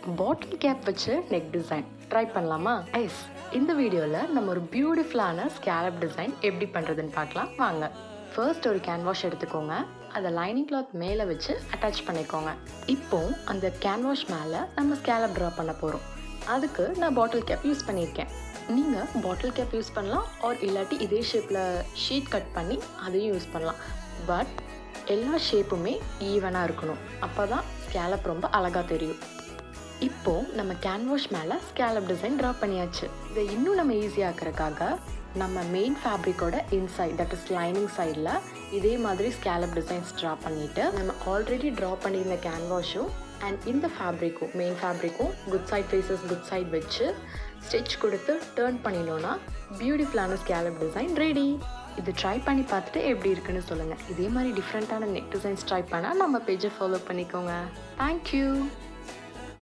பாட்டில் gap வச்சு neck design try பண்ணலாமா? S, இந்த வீடியோவில் நம்ம ஒரு பியூட்டிஃபுல்லான ஸ்கேலப் டிசைன் எப்படி பண்ணுறதுன்னு பார்க்கலாம் வாங்க. ஃபர்ஸ்ட் ஒரு கேன்வாஷ் எடுத்துக்கோங்க. அதை லைனிங் கிளாத் மேலே வச்சு அட்டாச் பண்ணிக்கோங்க. இப்போ அந்த கேன்வாஷ் மேலே நம்ம ஸ்கேலப் ட்ரா பண்ண போகிறோம். அதுக்கு நான் பாட்டில் கேப் யூஸ் பண்ணியிருக்கேன். நீங்கள் பாட்டில் கேப் யூஸ் பண்ணலாம், ஆர் இல்லாட்டி இதே ஷேப்பில் ஷீட் கட் பண்ணி அதையும் யூஸ் பண்ணலாம். பட் எல்லா ஷேப்புமே ஈவனாக இருக்கணும், அப்போ தான் ஸ்கேலப் ரொம்ப அழகாக தெரியும். இப்போது நம்ம கேன்வாஷ் மேலே ஸ்கேலப் டிசைன் ட்ரா பண்ணியாச்சு. இதை இன்னும் நம்ம ஈஸியாக்கிறதுக்காக நம்ம மெயின் ஃபேப்ரிக்கோட இன்சைட், தட் இஸ் லைனிங் சைடில் இதே மாதிரி ஸ்கேலப் டிசைன்ஸ் ட்ரா பண்ணிவிட்டு நம்ம ஆல்ரெடி ட்ரா பண்ணியிருந்த கேன்வாஷும் அண்ட் இந்த ஃபேப்ரிக்கும், மெயின் ஃபேப்ரிக்கும் good side faces good side வச்சு ஸ்டிச் கொடுத்து டேர்ன் பண்ணினோன்னா பியூட்டிஃபுல்லான ஸ்கேலப் டிசைன் ரெடி. இது ட்ரை பண்ணி பார்த்துட்டு எப்படி இருக்குன்னு சொல்லுங்கள். இதே மாதிரி டிஃப்ரெண்ட்டான நெக் டிசைன்ஸ் ட்ரை பண்ணால் நம்ம பேஜை ஃபாலோ பண்ணிக்கோங்க. தேங்க்யூ.